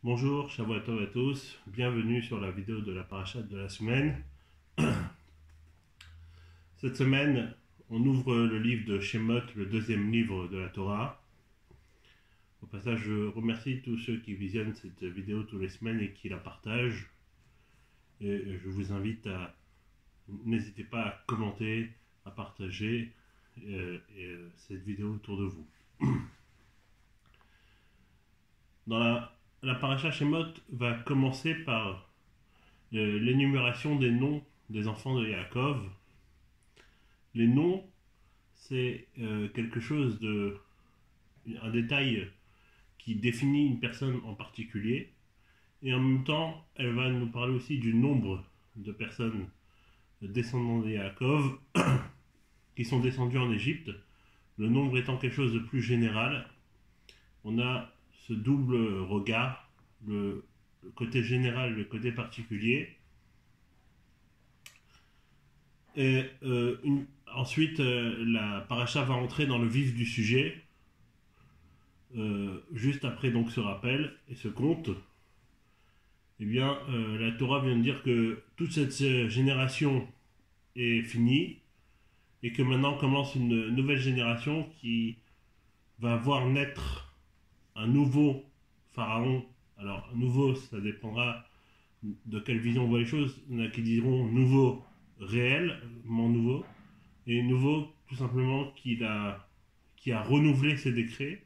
Bonjour, Shavuot à tous, bienvenue sur la vidéo de la parasha de la semaine. Cette semaine, on ouvre le livre de Shemot, le deuxième livre de la Torah. Au passage, je remercie tous ceux qui visionnent cette vidéo toutes les semaines et qui la partagent. Et je vous invite à, n'hésitez pas à commenter, à partager cette vidéo autour de vous. Dans la paracha Shemot va commencer par l'énumération des noms des enfants de Yaakov. Les noms, c'est quelque chose un détail qui définit une personne en particulier, et en même temps, elle va nous parler aussi du nombre de personnes descendants de Yaakov qui sont descendus en Égypte. Le nombre étant quelque chose de plus général, on a ce double regard, le côté général, le côté particulier. Et ensuite, la paracha va entrer dans le vif du sujet, juste après donc ce rappel et ce conte. Eh bien, la Torah vient de dire que toute cette génération est finie et que maintenant commence une nouvelle génération qui va voir naître un nouveau pharaon. Alors, nouveau, ça dépendra de quelle vision on voit les choses. Il y en a qui diront nouveau, réellement nouveau, et nouveau tout simplement qui a renouvelé ses décrets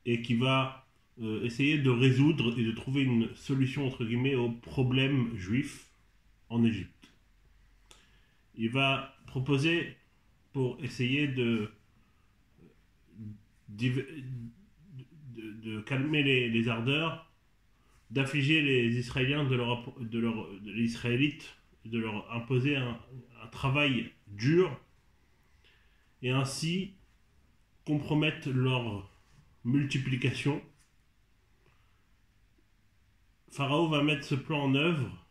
et qui va essayer de résoudre et de trouver une solution entre guillemets aux problèmes juifs en Égypte. Il va proposer, pour essayer de calmer les ardeurs, d'affliger les Israéliens les Israélites, de leur imposer un travail dur et ainsi compromettre leur multiplication. Pharaon va mettre ce plan en œuvre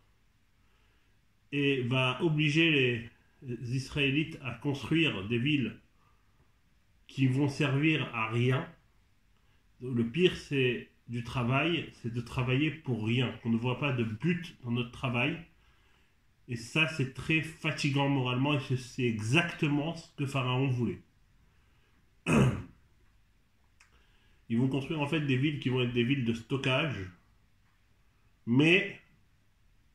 et va obliger les Israélites à construire des villes qui vont servir à rien. Le pire, c'est du travail, c'est de travailler pour rien, qu'on ne voit pas de but dans notre travail. Et ça, c'est très fatigant moralement, et c'est exactement ce que Pharaon voulait. Ils vont construire en fait des villes qui vont être des villes de stockage, mais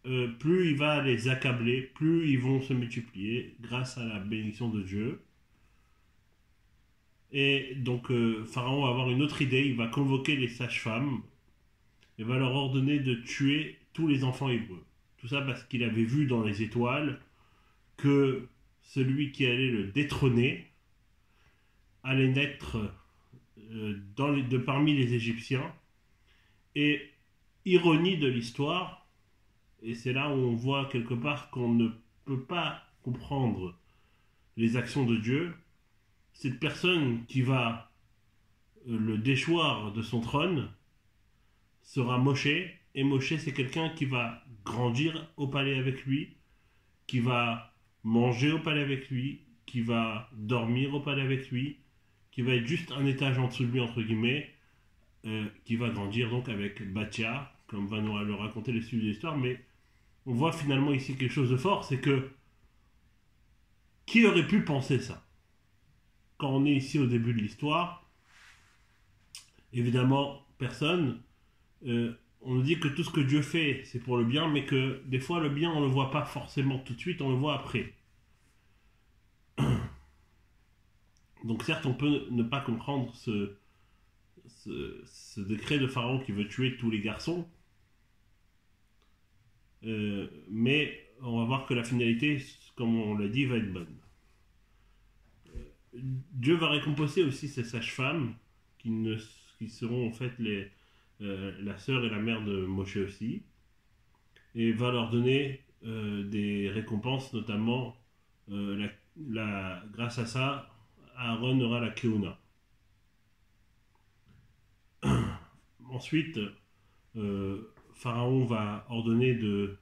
plus il va les accabler, plus ils vont se multiplier grâce à la bénédiction de Dieu. Et donc Pharaon va avoir une autre idée, il va convoquer les sages-femmes et va leur ordonner de tuer tous les enfants hébreux. Tout ça parce qu'il avait vu dans les étoiles que celui qui allait le détrôner allait naître parmi les Égyptiens. Et ironie de l'histoire, et c'est là où on voit quelque part qu'on ne peut pas comprendre les actions de Dieu, cette personne qui va le déchoir de son trône sera Moshe, et Moshe c'est quelqu'un qui va grandir au palais avec lui, qui va manger au palais avec lui, qui va dormir au palais avec lui, qui va être juste un étage en dessous de lui entre guillemets, qui va grandir donc avec Bathia, comme va nous le raconter les suites de l'histoire. Mais on voit finalement ici quelque chose de fort, c'est que qui aurait pu penser ça? Quand on est ici au début de l'histoire, évidemment personne. On nous dit que tout ce que Dieu fait, c'est pour le bien, mais que des fois le bien on ne le voit pas forcément tout de suite, on le voit après. Donc certes, on peut ne pas comprendre ce décret de Pharaon qui veut tuer tous les garçons, mais on va voir que la finalité, comme on l'a dit, va être bonne. Dieu va récompenser aussi ces sages-femmes qui seront en fait la sœur et la mère de Moshe aussi, et va leur donner des récompenses, notamment grâce à ça, Aaron aura la Keuna. Ensuite, Pharaon va ordonner de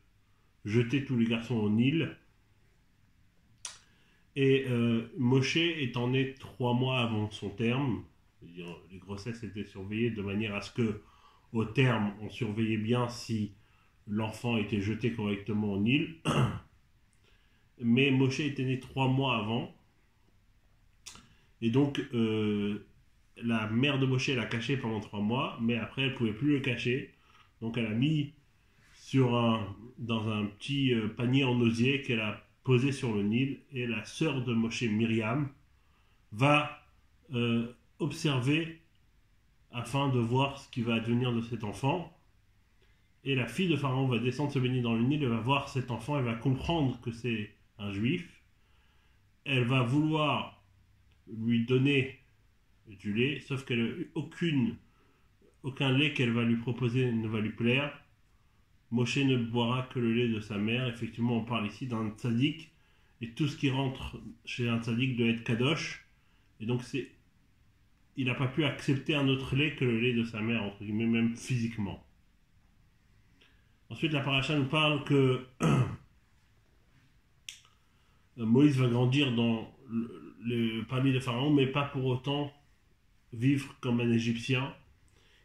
jeter tous les garçons au Nil. Et Moshe étant né 3 mois avant son terme, C'est-à-dire, les grossesses étaient surveillées de manière à ce que, au terme, on surveillait bien si l'enfant était jeté correctement au Nil. Mais Moshe était né 3 mois avant. Et donc, la mère de Moshe l'a caché pendant 3 mois, mais après, elle ne pouvait plus le cacher. Donc, elle a mis dans un petit panier en osier qu'elle a posé sur le Nil. Et la sœur de Moshe, Myriam, va observer afin de voir ce qui va advenir de cet enfant. Et la fille de Pharaon va descendre se baigner dans le Nil, elle va voir cet enfant, elle va comprendre que c'est un juif. Elle va vouloir lui donner du lait, sauf qu'elle aucun lait qu'elle va lui proposer ne va lui plaire. Moshe ne boira que le lait de sa mère. Effectivement, on parle ici d'un tzaddik, et tout ce qui rentre chez un tzaddik doit être kadosh. Et donc, il n'a pas pu accepter un autre lait que le lait de sa mère, entre guillemets, même physiquement. Ensuite, la paracha nous parle que Moïse va grandir dans le palais de Pharaon, mais pas pour autant vivre comme un Égyptien.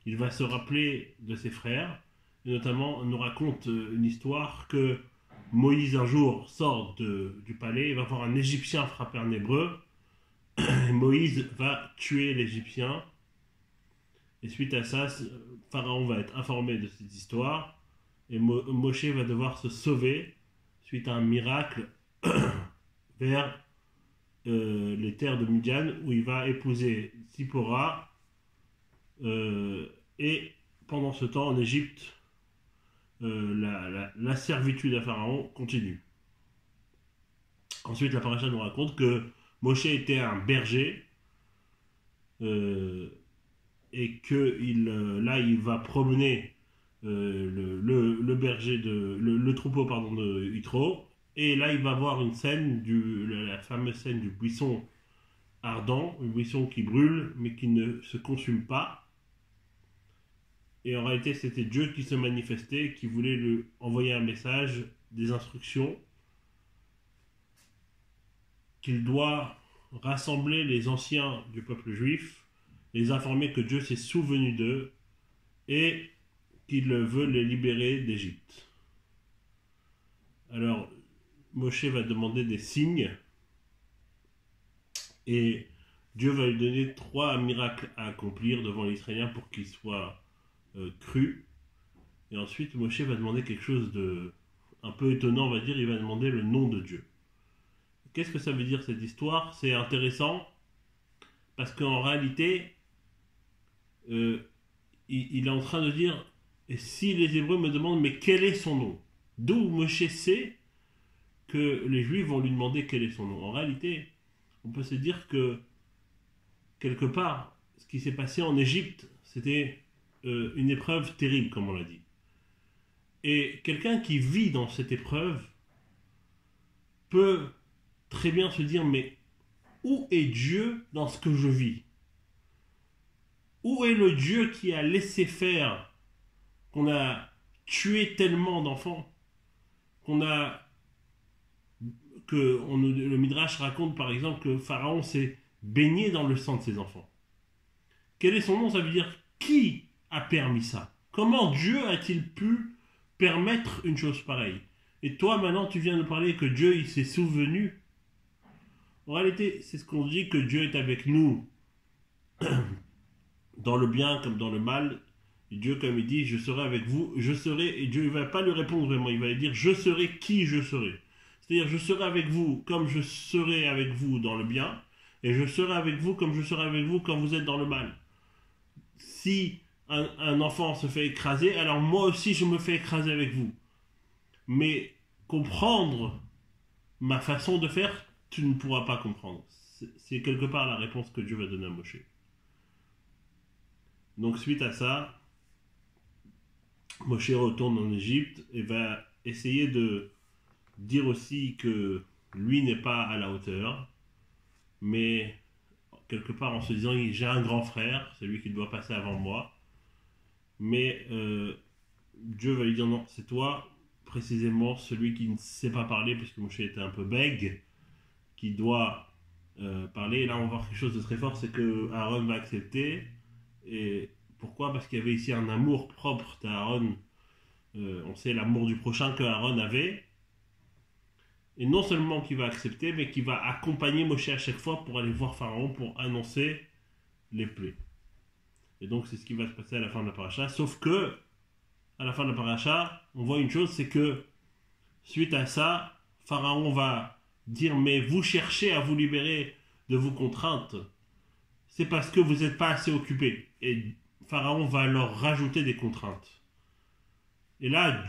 Il va se rappeler de ses frères, et notamment on nous raconte une histoire que Moïse un jour sort du palais, il va voir un Égyptien frapper un Hébreu, et Moïse va tuer l'Égyptien, et suite à ça, Pharaon va être informé de cette histoire, et Moshe va devoir se sauver suite à un miracle vers les terres de Midian, où il va épouser Zipporah, et pendant ce temps en Égypte, la servitude à Pharaon continue. Ensuite, la paracha nous raconte que Moshe était un berger, et que là il va promener le berger le troupeau de Yitro, et là il va voir une scène la fameuse scène du buisson ardent, un buisson qui brûle mais qui ne se consume pas. Et en réalité, c'était Dieu qui se manifestait, qui voulait lui envoyer un message, des instructions, qu'il doit rassembler les anciens du peuple juif, les informer que Dieu s'est souvenu d'eux et qu'il veut les libérer d'Égypte. Alors, Moshe va demander des signes et Dieu va lui donner 3 miracles à accomplir devant les Israéliens pour qu'ils soient cru. Et ensuite, Moshe va demander quelque chose de un peu étonnant, on va dire, il va demander le nom de Dieu. Qu'est-ce que ça veut dire cette histoire? C'est intéressant parce qu'en réalité, il est en train de dire, et si les Hébreux me demandent, mais quel est son nom? D'où Moshe sait que les Juifs vont lui demander quel est son nom. En réalité, on peut se dire que quelque part, ce qui s'est passé en Égypte, c'était une épreuve terrible, comme on l'a dit. Et quelqu'un qui vit dans cette épreuve peut très bien se dire, mais où est Dieu dans ce que je vis? Où est le Dieu qui a laissé faire qu'on a tué tellement d'enfants, le Midrash raconte par exemple que Pharaon s'est baigné dans le sang de ses enfants. Quel est son nom? Ça veut dire qui a permis ça? Comment Dieu a-t-il pu permettre une chose pareille? Et toi maintenant tu viens de parler que Dieu il s'est souvenu. En réalité c'est ce qu'on dit, que Dieu est avec nous dans le bien comme dans le mal. Et Dieu, comme il dit, je serai avec vous, je serai, et Dieu ne va pas lui répondre vraiment, il va lui dire je serai qui je serai. C'est-à-dire je serai avec vous comme je serai avec vous dans le bien, et je serai avec vous comme je serai avec vous quand vous êtes dans le mal. Si un enfant se fait écraser, alors moi aussi je me fais écraser avec vous. Mais comprendre ma façon de faire, tu ne pourras pas comprendre. C'est quelque part la réponse que Dieu va donner à Moshe. Donc suite à ça, Moshe retourne en Égypte et va essayer de dire aussi que lui n'est pas à la hauteur, mais quelque part en se disant j'ai un grand frère, c'est lui qui doit passer avant moi. Mais Dieu va lui dire non, c'est toi précisément celui qui ne sait pas parler, puisque Moshe était un peu bègue, qui doit parler. Et là, on va voir quelque chose de très fort, c'est que Aaron va accepter. Et pourquoi? Parce qu'il y avait ici un amour propre d'Aaron. On sait l'amour du prochain que Aaron avait. Et non seulement qu'il va accepter, mais qu'il va accompagner Moshe à chaque fois pour aller voir Pharaon pour annoncer les plaies. Et donc c'est ce qui va se passer à la fin de la paracha. Sauf que, à la fin de la paracha, on voit une chose, c'est que suite à ça, Pharaon va dire, mais vous cherchez à vous libérer de vos contraintes, c'est parce que vous n'êtes pas assez occupé. Et Pharaon va leur rajouter des contraintes. Et là,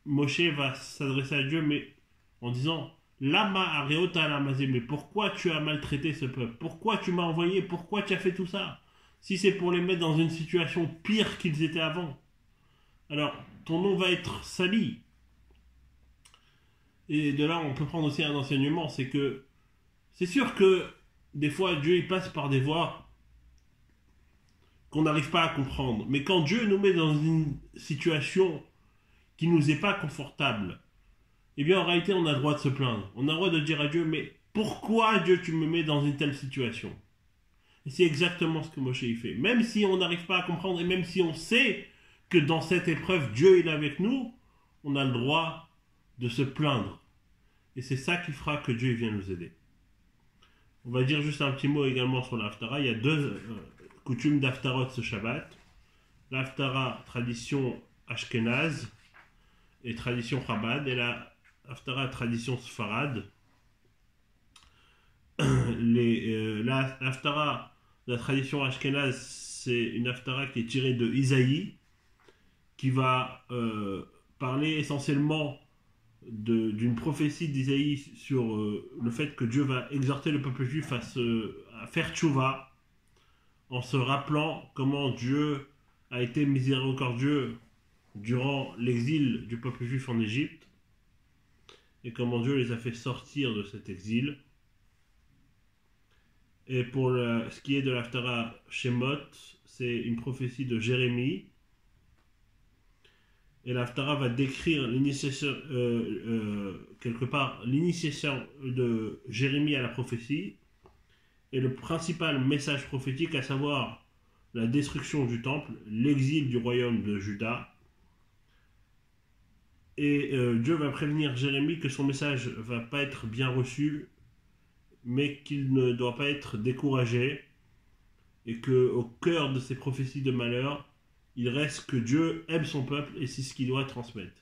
Moshe va s'adresser à Dieu, mais en disant, Lama Areota Lamazé, mais pourquoi tu as maltraité ce peuple? Pourquoi tu m'as envoyé? Pourquoi tu as fait tout ça? Si c'est pour les mettre dans une situation pire qu'ils étaient avant. Alors, ton nom va être sali. Et de là, on peut prendre aussi un enseignement, c'est que c'est sûr que des fois, Dieu il passe par des voies qu'on n'arrive pas à comprendre. Mais quand Dieu nous met dans une situation qui nous est pas confortable, eh bien en réalité, on a le droit de se plaindre. On a le droit de dire à Dieu, mais pourquoi Dieu tu me mets dans une telle situation? Et c'est exactement ce que Moshe y fait. Même si on n'arrive pas à comprendre et même si on sait que dans cette épreuve, Dieu est avec nous, on a le droit de se plaindre. Et c'est ça qui fera que Dieu vient nous aider. On va dire juste un petit mot également sur l'Haftara. Il y a deux coutumes d'Haftarot ce Shabbat. L'Haftara, tradition Ashkenaz et tradition Chabad, et la Haftara, tradition Sfarad. La Haftara, la tradition Ashkenaz, c'est une Haftara qui est tirée de Isaïe, qui va parler essentiellement d'une prophétie d'Isaïe sur le fait que Dieu va exhorter le peuple juif à faire tchouva, en se rappelant comment Dieu a été miséricordieux durant l'exil du peuple juif en Égypte et comment Dieu les a fait sortir de cet exil. Et pour ce qui est de l'Haftara Shemot, c'est une prophétie de Jérémie. Et l'Haftara va décrire l'initiation, quelque part, l'initiation de Jérémie à la prophétie et le principal message prophétique, à savoir la destruction du temple, l'exil du royaume de Juda. Et Dieu va prévenir Jérémie que son message ne va pas être bien reçu, mais qu'il ne doit pas être découragé, et qu'au cœur de ces prophéties de malheur, il reste que Dieu aime son peuple et c'est ce qu'il doit transmettre.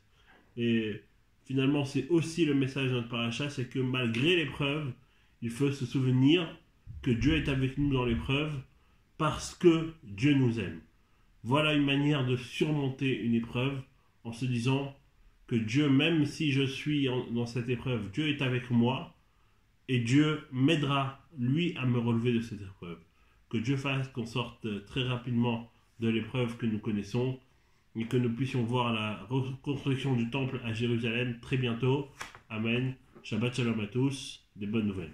Et finalement, c'est aussi le message de notre paracha, c'est que malgré l'épreuve, il faut se souvenir que Dieu est avec nous dans l'épreuve parce que Dieu nous aime. Voilà une manière de surmonter une épreuve en se disant que Dieu, même si je suis dans cette épreuve, Dieu est avec moi et Dieu m'aidera, lui, à me relever de cette épreuve. Que Dieu fasse qu'on sorte très rapidement de l'épreuve que nous connaissons et que nous puissions voir la reconstruction du temple à Jérusalem très bientôt. Amen. Shabbat shalom à tous. Des bonnes nouvelles.